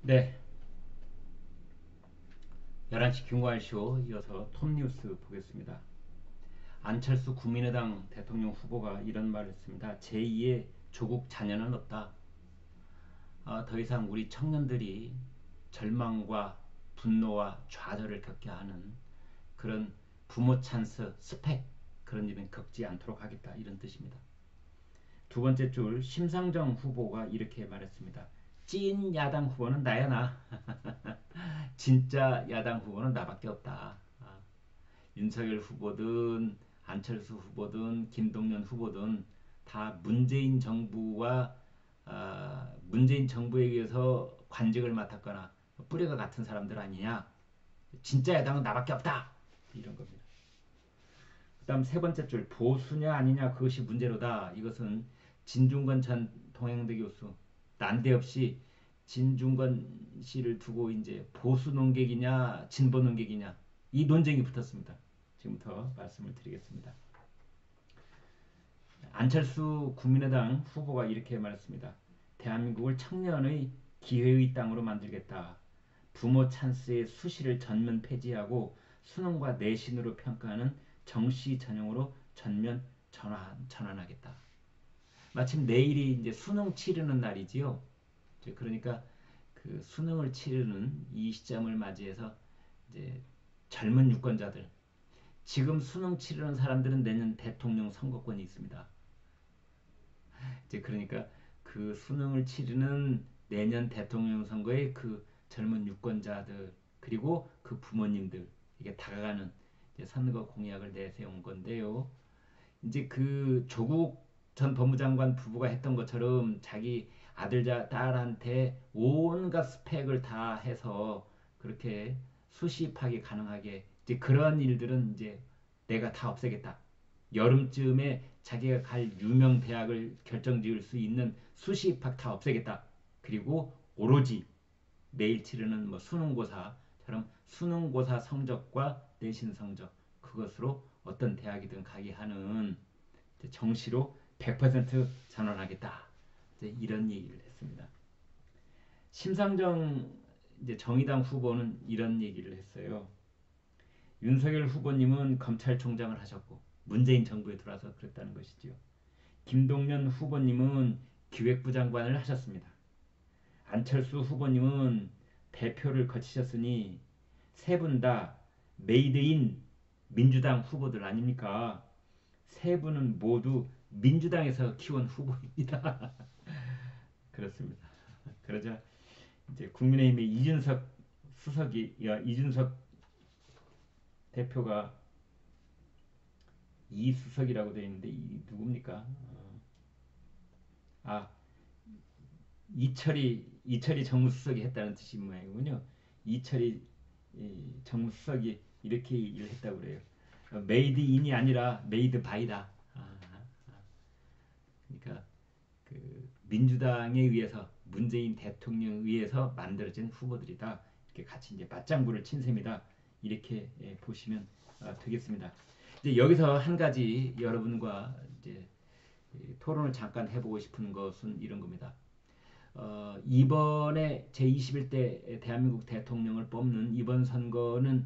네, 11시 김관쇼 이어서 톱뉴스 보겠습니다. 안철수 국민의당 대통령 후보가 이런 말을 했습니다. 제2의 조국 자녀는 없다. 더 이상 우리 청년들이 절망과 분노와 좌절을 겪게 하는 그런 부모 찬스 스펙 그런 일은 겪지 않도록 하겠다 이런 뜻입니다. 두 번째 줄 심상정 후보가 이렇게 말했습니다. 찐 야당 후보는 나야 나. 진짜 야당 후보는 나밖에 없다. 윤석열 후보든 안철수 후보든 김동연 후보든 다 문재인 정부와 문재인 정부에 의해서 관직을 맡았거나 뿌리가 같은 사람들 아니냐. 진짜 야당은 나밖에 없다. 이런 겁니다. 그 다음 세 번째 줄 보수냐 아니냐 그것이 문제로다. 이것은 진중권 전 동양대 교수 난데없이 진중권 씨를 두고 이제 보수 논객이냐 진보 논객이냐 이 논쟁이 붙었습니다. 지금부터 말씀을 드리겠습니다. 안철수 국민의당 후보가 이렇게 말했습니다. 대한민국을 청년의 기회의 땅으로 만들겠다. 부모 찬스의 수시를 전면 폐지하고 수능과 내신으로 평가하는 정시 전형으로 전면 전환하겠다. 마침 내일이 이제 수능 치르는 날이지요. 그러니까 그 수능을 치르는 이 시점을 맞이해서 이제 젊은 유권자들, 지금 수능 치르는 사람들은 내년 대통령 선거권이 있습니다. 이제 그러니까 그 수능을 치르는 내년 대통령 선거의 그 젊은 유권자들 그리고 그 부모님들 이게 다가가는 이제 선거 공약을 내세운 건데요. 이제 그 조국 전 법무장관 부부가 했던 것처럼 자기 아들 딸한테 온갖 스펙을 다 해서 그렇게 수시파기 가능하게 이제 그런 일들은 이제 내가 다 없애겠다. 여름쯤에 자기가 갈 유명 대학을 결정지을 수 있는 수시 입학 다 없애겠다. 그리고 오로지 내일 치르는 뭐 수능고사처럼 수능고사 성적과 내신 성적 그것으로 어떤 대학이든 가게 하는 정시로 100% 전환하겠다. 이런 얘기를 했습니다. 심상정 이제 정의당 후보는 이런 얘기를 했어요. 윤석열 후보님은 검찰총장을 하셨고 문재인 정부에 들어와서 그랬다는 것이지요. 김동연 후보님은 기획부 장관을 하셨습니다. 안철수 후보님은 대표를 거치셨으니 세 분 다 메이드인 민주당 후보들 아닙니까? 세 분은 모두 민주당에서 키운 후보입니다. 그렇습니다. 그러자 이제 국민의힘의 이준석 대표가 이수석이라고 되어 있는데 이 누굽니까? 아 이철이 정무수석이 했다는 뜻이 모양이군요. 이철이 정무수석이 이렇게 일을 했다고 그래요. 메이드 인이 아니라 메이드 바이다. 그러니까 그 민주당에 의해서 문재인 대통령에 의해서 만들어진 후보들이다. 이렇게 같이 이제 맞장구를 친 셈이다. 이렇게 보시면 되겠습니다. 이제 여기서 한 가지 여러분과 이제 토론을 잠깐 해보고 싶은 것은 이런 겁니다. 이번에 제21대 대한민국 대통령을 뽑는 이번 선거는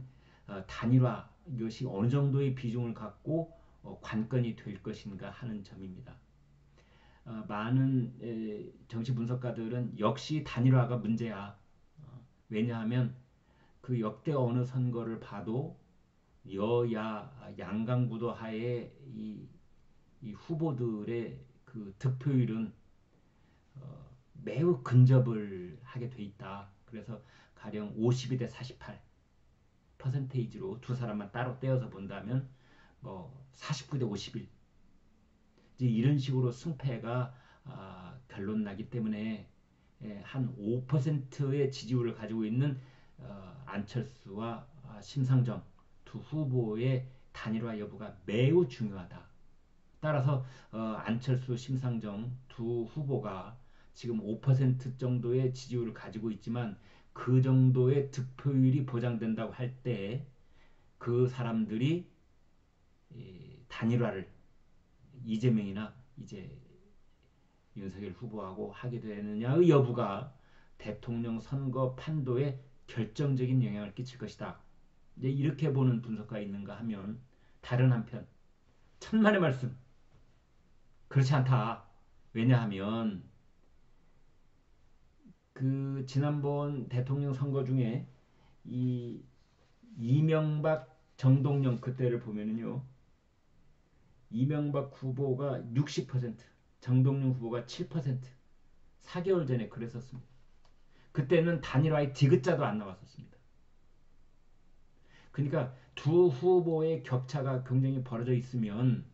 단일화 이것이 어느 정도의 비중을 갖고 관건이 될 것인가 하는 점입니다. 많은 정치 분석가들은 역시 단일화가 문제야. 왜냐하면 그 역대 어느 선거를 봐도 여야 양강구도 하에 이 후보들의 그 득표율은 매우 근접을 하게 돼 있다. 그래서 가령 52대 48 퍼센테이지로 두 사람만 따로 떼어서 본다면 뭐 49대 51 이제 이런 식으로 승패가 결론 나기 때문에 한 5%의 지지율을 가지고 있는 안철수와 심상정 두 후보의 단일화 여부가 매우 중요하다. 따라서 안철수, 심상정 두 후보가 지금 5% 정도의 지지율을 가지고 있지만 그 정도의 득표율이 보장된다고 할 때 그 사람들이 단일화를 이재명이나 이제 윤석열 후보하고 하게 되느냐의 여부가 대통령 선거 판도에 결정적인 영향을 끼칠 것이다. 이제 이렇게 보는 분석가 있는가 하면 다른 한편 천만의 말씀 그렇지 않다. 왜냐하면 그 지난번 대통령 선거 중에 이 이명박 정동영 그때를 보면은요. 이명박 후보가 60%, 정동영 후보가 7%, 4개월 전에 그랬었습니다. 그때는 단일화의 디귿자도 안 나왔었습니다. 그러니까 두 후보의 격차가 굉장히 벌어져 있으면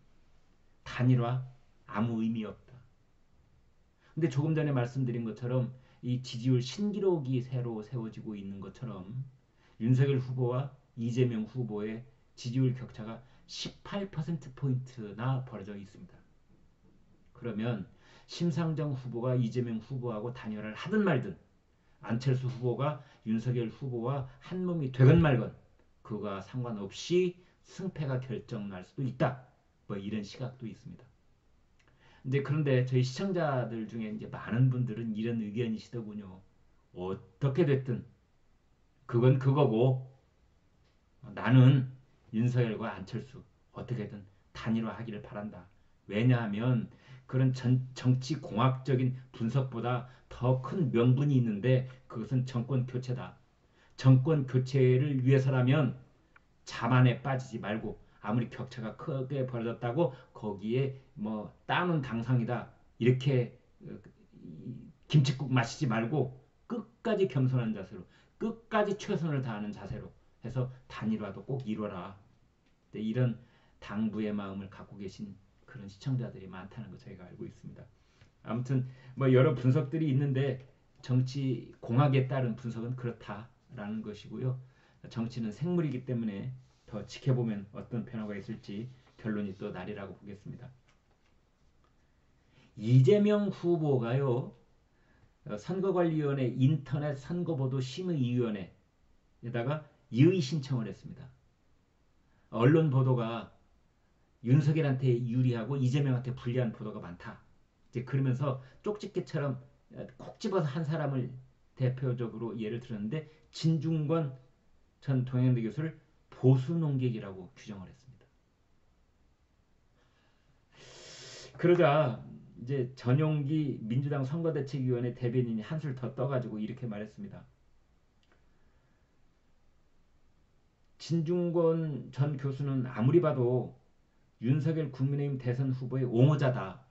단일화 아무 의미 없다. 근데 조금 전에 말씀드린 것처럼 이 지지율 신기록이 새로 세워지고 있는 것처럼 윤석열 후보와 이재명 후보의 지지율 격차가 18%포인트나 벌어져 있습니다. 그러면 심상정 후보가 이재명 후보하고 단일화를 하든 말든 안철수 후보가 윤석열 후보와 한 몸이 되건 말건 그거와 상관없이 승패가 결정날 수도 있다. 뭐 이런 시각도 있습니다. 그런데 저희 시청자들 중에 이제 많은 분들은 이런 의견이시더군요. 어떻게 됐든 그건 그거고 나는 윤석열과 안철수 어떻게든 단일화하기를 바란다. 왜냐하면 그런 정치 공학적인 분석보다 더 큰 명분이 있는데 그것은 정권 교체다. 정권 교체를 위해서라면 자만에 빠지지 말고 아무리 격차가 크게 벌어졌다고 거기에 뭐 땀은 당상이다. 이렇게 김칫국 마시지 말고 끝까지 겸손한 자세로 끝까지 최선을 다하는 자세로 해서 단일화도 꼭 이뤄라. 이런 당부의 마음을 갖고 계신 그런 시청자들이 많다는 거 저희가 알고 있습니다. 아무튼 뭐 여러 분석들이 있는데 정치 공학에 따른 분석은 그렇다라는 것이고요. 정치는 생물이기 때문에 더 지켜보면 어떤 변화가 있을지 결론이 또 나리라고 보겠습니다. 이재명 후보가요. 선거관리위원회 인터넷 선거보도 심의위원회에다가 이의 신청을 했습니다. 언론 보도가 윤석열한테 유리하고 이재명한테 불리한 보도가 많다. 이제 그러면서 쪽집게처럼 콕 집어서 한 사람을 대표적으로 예를 들었는데 진중권 전 동양대 교수를 보수 농객이라고 규정을 했습니다. 그러자 이제 전용기 민주당 선거대책위원회 대변인이 한술 더 떠가지고 이렇게 말했습니다. 진중권 전 교수는 아무리 봐도 윤석열 국민의힘 대선 후보의 옹호자다.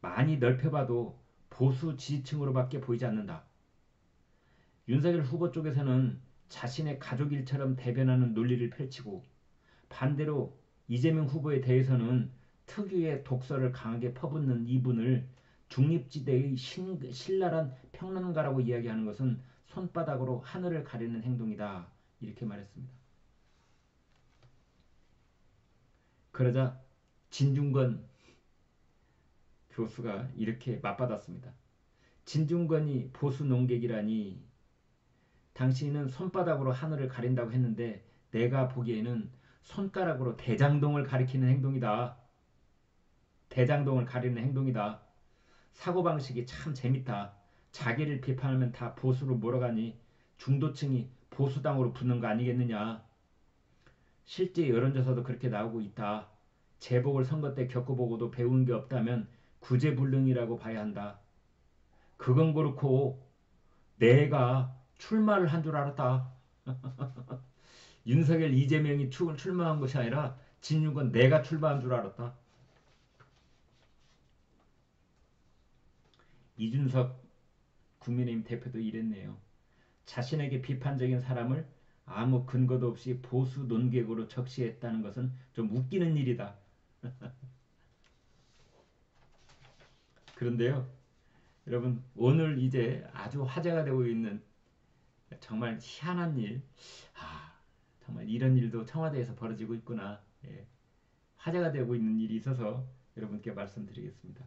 많이 넓혀봐도 보수 지지층으로밖에 보이지 않는다. 윤석열 후보 쪽에서는 자신의 가족 일처럼 대변하는 논리를 펼치고 반대로 이재명 후보에 대해서는 특유의 독설을 강하게 퍼붓는 이분을 중립지대의 신랄한 평론가라고 이야기하는 것은 손바닥으로 하늘을 가리는 행동이다. 이렇게 말했습니다. 그러자 진중권 교수가 이렇게 맞받았습니다. 진중권이 보수 농객이라니 당신은 손바닥으로 하늘을 가린다고 했는데 내가 보기에는 손가락으로 대장동을 가리키는 행동이다. 대장동을 가리는 행동이다. 사고방식이 참 재밌다. 자기를 비판하면 다 보수로 몰아가니 중도층이 보수당으로 붙는 거 아니겠느냐. 실제 여론조사도 그렇게 나오고 있다. 재보궐 선거 때 겪어보고도 배운 게 없다면 구제불능이라고 봐야 한다. 그건 그렇고 내가 출마를 한 줄 알았다. 윤석열 이재명이 출마한 것이 아니라 진유건 내가 출마한 줄 알았다. 이준석 국민의힘 대표도 이랬네요. 자신에게 비판적인 사람을 아무 근거도 없이 보수 논객으로 적시했다는 것은 좀 웃기는 일이다. 그런데요. 여러분 오늘 이제 아주 화제가 되고 있는 정말 희한한 일. 정말 이런 일도 청와대에서 벌어지고 있구나. 예. 화제가 되고 있는 일이 있어서 여러분께 말씀드리겠습니다.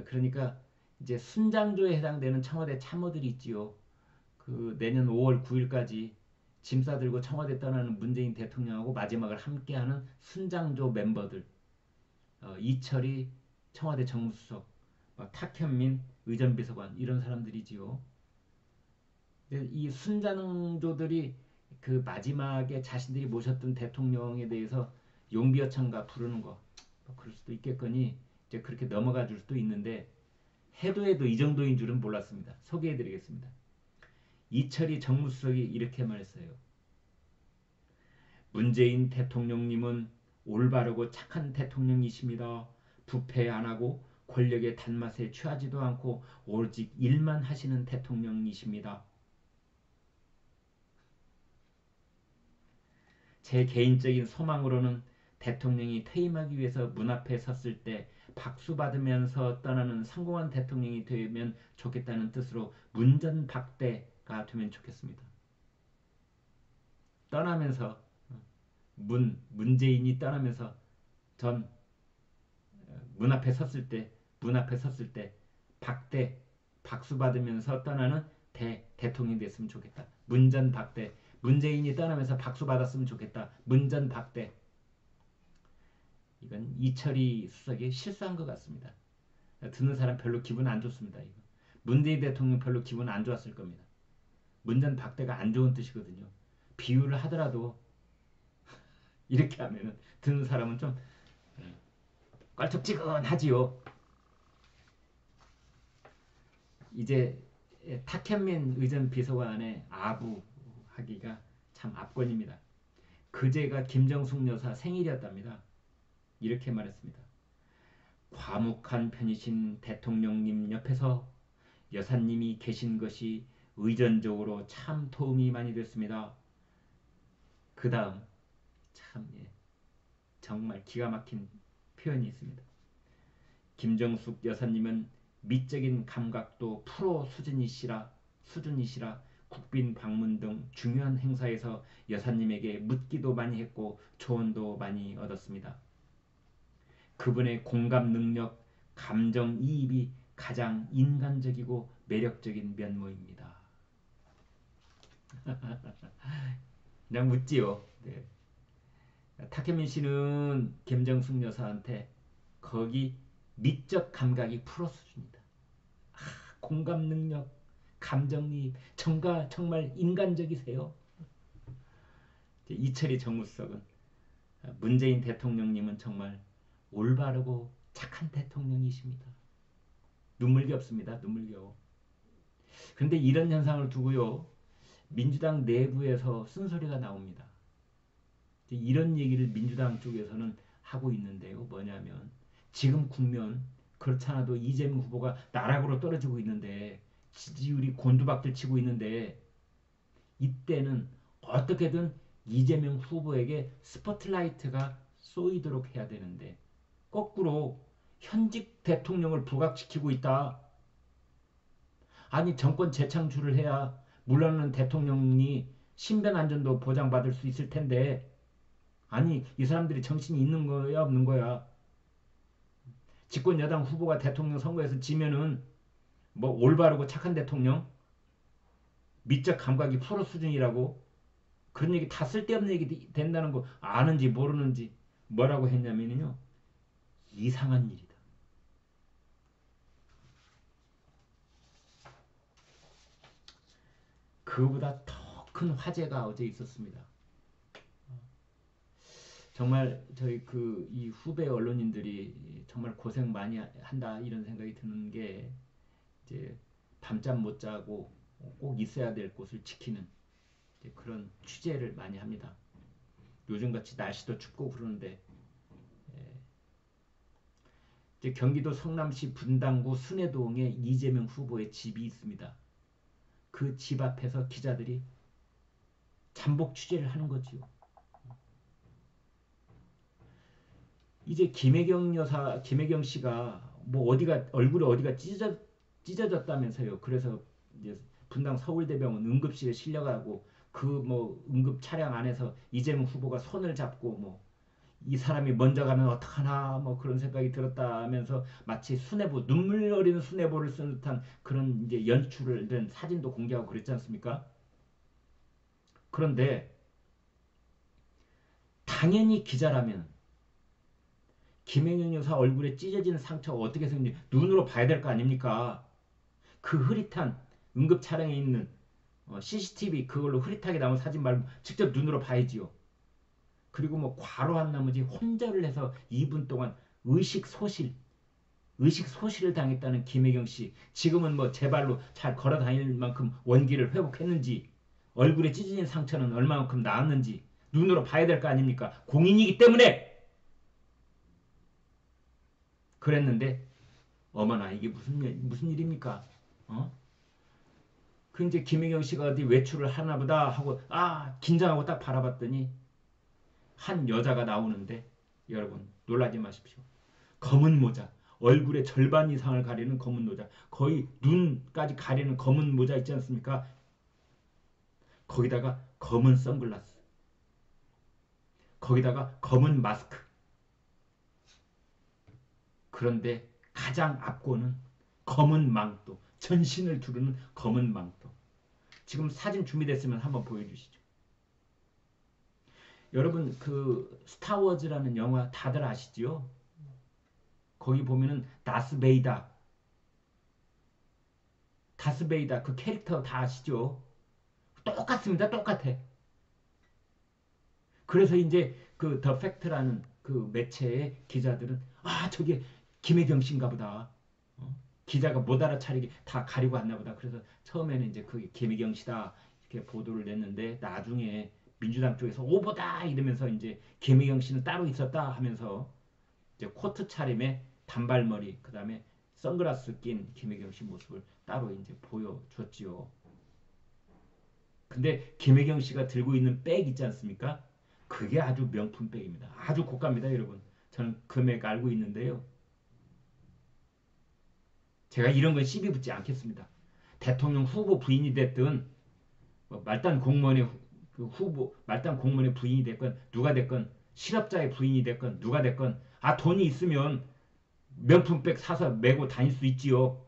그러니까 이제 순장조에 해당되는 청와대 참모들이 있지요. 그 내년 5월 9일까지 짐 싸들고 청와대 떠나는 문재인 대통령하고 마지막을 함께하는 순장조 멤버들 이철이 청와대 정무수석 탁현민 의전비서관 이런 사람들이지요. 이 순장조들이 그 마지막에 자신들이 모셨던 대통령에 대해서 용비어천가 부르는 거, 뭐 그럴 수도 있겠거니 이제 그렇게 넘어가 줄 수도 있는데 해도 이 정도인 줄은 몰랐습니다. 소개해드리겠습니다. 이철이 정무수석이 이렇게 말했어요. 문재인 대통령님은 올바르고 착한 대통령이십니다. 부패 안 하고 권력의 단맛에 취하지도 않고 오직 일만 하시는 대통령이십니다. 제 개인적인 소망으로는 대통령이 퇴임하기 위해서 문 앞에 섰을 때 박수 받으면서 떠나는 성공한 대통령이 되면 좋겠다는 뜻으로 문전박대가 되면 좋겠습니다. 떠나면서 문재인이 떠나면서 전 문 앞에 섰을 때 박대 박수 받으면서 떠나는 대통령이 됐으면 좋겠다. 문전박대. 문재인이 떠나면서 박수 받았으면 좋겠다. 문전박대. 이건 이철이 수석이 실수한 것 같습니다. 듣는 사람 별로 기분 안 좋습니다. 이거. 문재인 대통령 별로 기분 안 좋았을 겁니다. 문전박대가 안 좋은 뜻이거든요. 비유를 하더라도 이렇게 하면은 듣는 사람은 좀 껄쩍지근하지요. 이제 탁현민 의전 비서관의 아부하기가 참 압권입니다. 그제가 김정숙 여사 생일이었답니다. 이렇게 말했습니다. 과묵한 편이신 대통령님 옆에서 여사님이 계신 것이 의전적으로 참 도움이 많이 됐습니다. 그 다음 참 정말 기가 막힌 표현이 있습니다. 김정숙 여사님은 미적인 감각도 프로 수준이시라 국빈 방문 등 중요한 행사에서 여사님에게 묻기도 많이 했고 조언도 많이 얻었습니다. 그분의 공감 능력, 감정 이입이 가장 인간적이고 매력적인 면모입니다. 그냥 묻지요. 네. 탁현민 씨는 김정숙 여사한테 거기 미적 감각이 프로 수준이다. 공감 능력, 감정이입, 정말 인간적이세요. 이철이 정무수석은 문재인 대통령님은 정말 올바르고 착한 대통령이십니다. 눈물겹습니다. 눈물겨워. 그런데 이런 현상을 두고요. 민주당 내부에서 쓴소리가 나옵니다. 이런 얘기를 민주당 쪽에서는 하고 있는데요. 뭐냐면 지금 국면 그렇지 않아도 이재명 후보가 나락으로 떨어지고 있는데 지지율이 곤두박질 치고 있는데 이때는 어떻게든 이재명 후보에게 스포트라이트가 쏘이도록 해야 되는데 거꾸로 현직 대통령을 부각시키고 있다. 아니 정권 재창출을 해야 물러나는 대통령이 신변 안전도 보장받을 수 있을 텐데 아니 이 사람들이 정신이 있는 거야 없는 거야. 집권 여당 후보가 대통령 선거에서 지면은 뭐 올바르고 착한 대통령 미적 감각이 프로 수준이라고 그런 얘기 다 쓸데없는 얘기 된다는 거 아는지 모르는지 뭐라고 했냐면요. 이상한 일이다. 그보다 더 큰 화제가 어제 있었습니다. 정말 저희 이 후배 언론인들이 정말 고생 많이 한다 이런 생각이 드는 게 이제 밤잠 못 자고 꼭 있어야 될 곳을 지키는 그런 취재를 많이 합니다. 요즘같이 날씨도 춥고 그러는데 이제 경기도 성남시 분당구 순회동에 이재명 후보의 집이 있습니다. 그 집 앞에서 기자들이 잠복 취재를 하는 거지요. 이제 김혜경 씨가 뭐 얼굴에 어디가 찢어졌다면서요. 그래서 이제 분당 서울대병원 응급실에 실려가고 그 뭐 응급 차량 안에서 이재명 후보가 손을 잡고 뭐 이 사람이 먼저 가면 어떡하나 뭐 그런 생각이 들었다면서 마치 눈물 어린 수뇌보를 쓴 듯한 그런 이제 연출을 된 사진도 공개하고 그랬지 않습니까? 그런데 당연히 기자라면 김혜경 여사 얼굴에 찢어지는 상처가 어떻게 생긴지 눈으로 봐야 될 거 아닙니까? 그 흐릿한 응급 차량에 있는 CCTV 그걸로 흐릿하게 나온 사진 말고 직접 눈으로 봐야지요. 그리고 뭐 과로한 나머지 혼절을 해서 2분 동안 의식소실을 당했다는 김혜경 씨. 지금은 뭐 제 발로 잘 걸어 다닐 만큼 원기를 회복했는지, 얼굴에 찢어진 상처는 얼마만큼 나았는지 눈으로 봐야 될 거 아닙니까? 공인이기 때문에 그랬는데 어머나 이게 무슨 일입니까? 어? 그 이제 김혜경 씨가 어디 외출을 하나 보다 하고 긴장하고 딱 바라봤더니 한 여자가 나오는데 여러분 놀라지 마십시오. 검은 모자, 얼굴의 절반 이상을 가리는 검은 모자, 거의 눈까지 가리는 검은 모자 있지 않습니까? 거기다가 검은 선글라스, 거기다가 검은 마스크. 그런데 가장 앞고는 검은 망토, 전신을 두르는 검은 망토. 지금 사진 준비됐으면 한번 보여주시죠. 여러분 그 스타워즈라는 영화 다들 아시죠? 거기 보면은 다스베이다 그 캐릭터 다 아시죠? 똑같습니다. 똑같아. 그래서 이제 그 더 팩트라는 그 매체의 기자들은 저게 김혜경 씨인가 보다. 기자가 못 알아차리게 다 가리고 왔나 보다. 그래서 처음에는 이제 그게 김혜경 씨다 이렇게 보도를 냈는데 나중에 민주당 쪽에서 오보다 이러면서 이제 김혜경 씨는 따로 있었다 하면서 이제 코트 차림에 단발머리 그다음에 선글라스 낀 김혜경 씨 모습을 따로 이제 보여줬지요. 근데 김혜경 씨가 들고 있는 백 있지 않습니까? 그게 아주 명품 백입니다. 아주 고가입니다, 여러분. 저는 금액 알고 있는데요. 제가 이런 건 시비 붙지 않겠습니다. 대통령 후보 부인이 됐든 말단 공무원의 말단 공무원의 부인이 됐건 누가 됐건 실업자의 부인이 됐건 누가 됐건 돈이 있으면 명품백 사서 메고 다닐 수 있지요.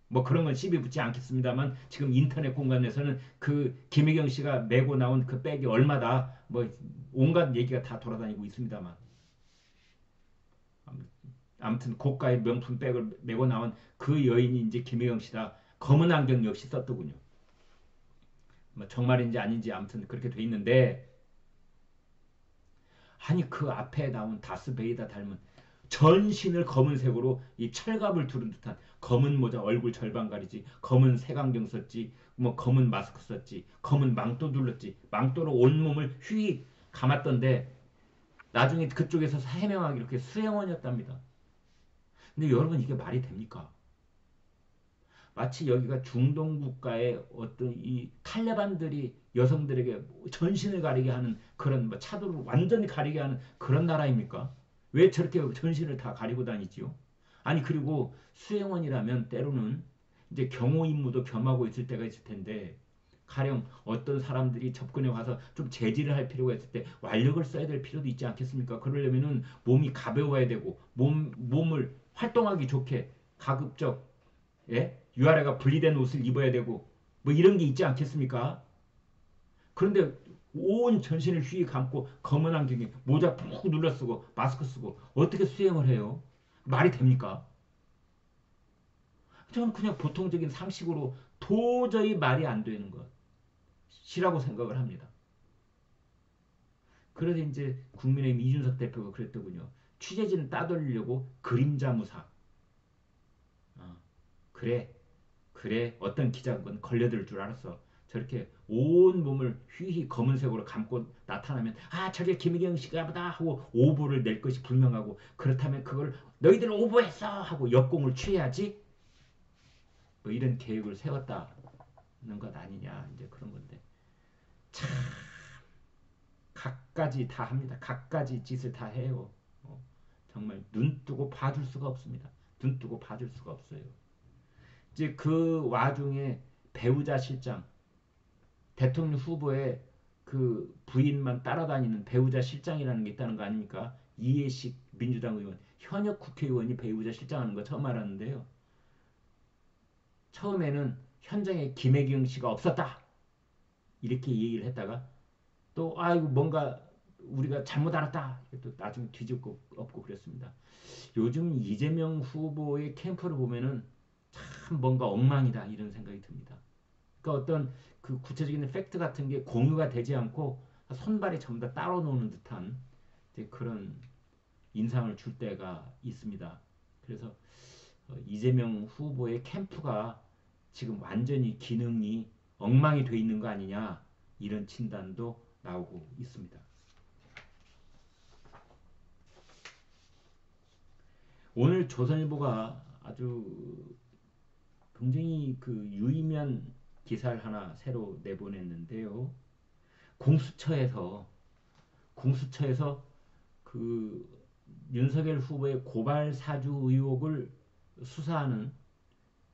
뭐 그런 건 시비 붙지 않겠습니다만 지금 인터넷 공간에서는 그 김혜경 씨가 메고 나온 그 백이 얼마다 뭐 온갖 얘기가 다 돌아다니고 있습니다만 아무튼 고가의 명품 백을 메고 나온 그 여인이 이제 김혜경 씨다. 검은 안경 역시 썼더군요. 뭐 정말인지 아닌지 아무튼 그렇게 돼 있는데 아니 그 앞에 나온 다스베이다 닮은 전신을 검은색으로 이 철갑을 두른 듯한 검은 모자 얼굴 절반 가리지 검은 색안경 썼지 뭐 검은 마스크 썼지 검은 망토 둘렀지 망토로 온몸을 휘 감았던데 나중에 그쪽에서 해명하기 이렇게 수행원이었답니다. 근데 여러분 이게 말이 됩니까? 마치 여기가 중동 국가의 어떤 이 탈레반들이 여성들에게 전신을 가리게 하는 그런 뭐 차도를 완전히 가리게 하는 그런 나라입니까? 왜 저렇게 전신을 다 가리고 다니지요? 아니 그리고 수행원이라면 때로는 이제 경호 임무도 겸하고 있을 때가 있을 텐데 가령 어떤 사람들이 접근해 와서 좀 제지를 할 필요가 있을 때 완력을 써야 될 필요도 있지 않겠습니까? 그러려면은 몸이 가벼워야 되고 몸을 활동하기 좋게 가급적 위아래가 분리된 옷을 입어야 되고 뭐 이런 게 있지 않겠습니까? 그런데 온 전신을 휘 감고 검은 안경에 모자 푹 눌러 쓰고 마스크 쓰고 어떻게 수행을 해요? 말이 됩니까? 저는 그냥 보통적인 상식으로 도저히 말이 안 되는 것이라고 생각을 합니다. 그래서 이제 국민의힘 이준석 대표가 그랬더군요. 취재진을 따돌리려고 그림자 무사. 그래 어떤 기자건 걸려들 줄 알았어. 저렇게 온 몸을 휘휘 검은색으로 감고 나타나면 저게 김혜경 씨가 보다 하고 오보를 낼 것이 분명하고 그렇다면 그걸 너희들 오보했어 하고 역공을 취해야지 뭐 이런 계획을 세웠다는 것 아니냐 이제 그런 건데 참 갖가지 다 합니다. 갖가지 짓을 다 해요. 정말 눈 뜨고 봐줄 수가 없습니다. 눈 뜨고 봐줄 수가 없어요. 이제 그 와중에 배우자 실장 대통령 후보의 그 부인만 따라다니는 배우자 실장이라는 게 있다는 거 아닙니까? 이해식 민주당 의원 현역 국회의원이 배우자 실장하는 거 처음 알았는데요. 처음에는 현장에 김혜경 씨가 없었다 이렇게 얘기를 했다가 또 이거 뭔가 우리가 잘못 알았다 또 나중에 뒤집고 엎고 그랬습니다. 요즘 이재명 후보의 캠프를 보면은 참 뭔가 엉망이다 이런 생각이 듭니다. 그러니까 어떤 그 구체적인 팩트 같은 게 공유가 되지 않고 손발이 전부 다 따로 노는 듯한 이제 그런 인상을 줄 때가 있습니다. 그래서 이재명 후보의 캠프가 지금 완전히 기능이 엉망이 돼 있는 거 아니냐 이런 진단도 나오고 있습니다. 오늘 조선일보가 아주 굉장히 그 유의미한 기사를 하나 새로 내보냈는데요. 공수처에서 그 윤석열 후보의 고발 사주 의혹을 수사하는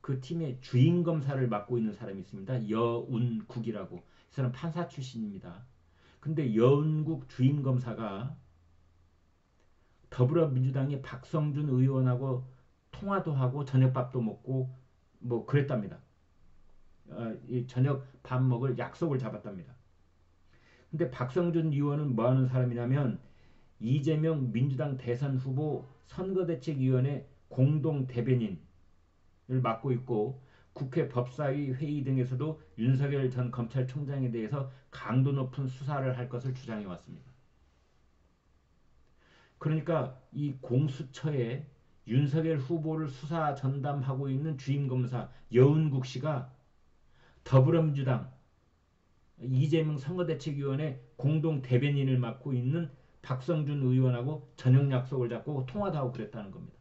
그 팀의 주임 검사를 맡고 있는 사람이 있습니다. 여운국이라고. 이 사람 판사 출신입니다. 근데 여운국 주임 검사가 더불어민주당의 박성준 의원하고 통화도 하고 저녁밥도 먹고 뭐 그랬답니다. 이 저녁 밥 먹을 약속을 잡았답니다. 근데 박성준 의원은 뭐 하는 사람이냐면 이재명 민주당 대선 후보 선거대책위원회 공동 대변인을 맡고 있고 국회 법사위 회의 등에서도 윤석열 전 검찰총장에 대해서 강도 높은 수사를 할 것을 주장해 왔습니다. 그러니까 이 공수처에 윤석열 후보를 수사 전담하고 있는 주임검사 여운국 씨가 더불어민주당 이재명 선거대책위원회 공동 대변인을 맡고 있는 박성준 의원하고 저녁 약속을 잡고 통화도 하고 그랬다는 겁니다.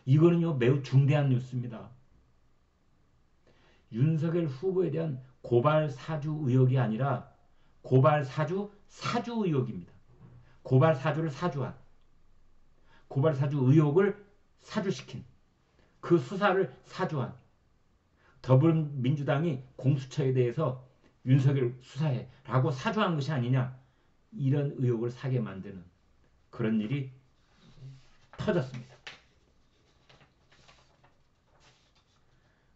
이거는요 매우 중대한 뉴스입니다. 윤석열 후보에 대한 고발 사주 의혹이 아니라 고발 사주 의혹입니다. 고발 사주를 사주한 고발 사주 의혹을 사주시킨 그 수사를 사주한 더불어민주당이 공수처에 대해서 윤석열 수사해 라고 사주한 것이 아니냐 이런 의혹을 사게 만드는 그런 일이 터졌습니다.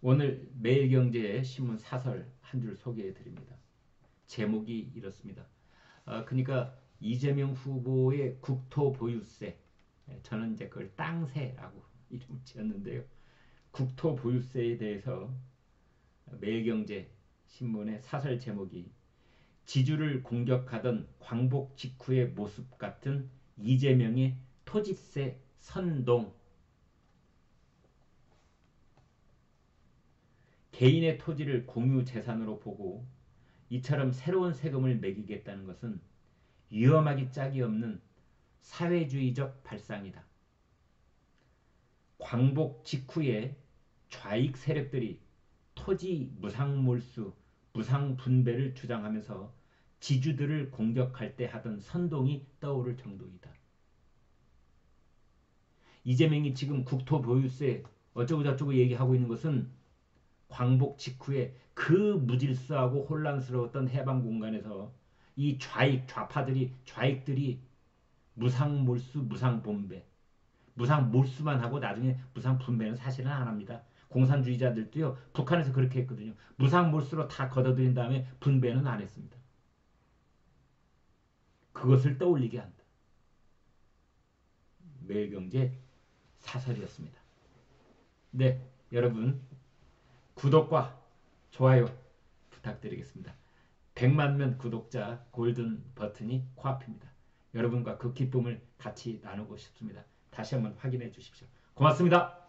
오늘 매일경제의 신문 사설 한 줄 소개해 드립니다. 제목이 이렇습니다. 그러니까 이재명 후보의 국토보유세, 저는 이제 그걸 땅세라고 이름을 지었는데요. 국토보유세에 대해서 매일경제 신문의 사설 제목이 지주를 공격하던 광복 직후의 모습 같은 이재명의 토지세 선동. 개인의 토지를 공유 재산으로 보고 이처럼 새로운 세금을 매기겠다는 것은 위험하기 짝이 없는 사회주의적 발상이다. 광복 직후에 좌익 세력들이 토지 무상몰수, 무상분배를 주장하면서 지주들을 공격할 때 하던 선동이 떠오를 정도이다. 이재명이 지금 국토보유세 어쩌고저쩌고 얘기하고 있는 것은 광복 직후에 그 무질서하고 혼란스러웠던 해방 공간에서 이 좌익들이 무상몰수, 무상분배, 무상몰수만 하고 나중에 무상분배는 사실은 안 합니다. 공산주의자들도요 북한에서 그렇게 했거든요. 무상몰수로 다 걷어들인 다음에 분배는 안 했습니다. 그것을 떠올리게 한다. 매일경제 사설이었습니다. 네, 여러분 구독과 좋아요 부탁드리겠습니다. 100만명 구독자 골든 버튼이 코앞입니다. 여러분과 그 기쁨을 같이 나누고 싶습니다. 다시 한번 확인해 주십시오. 고맙습니다.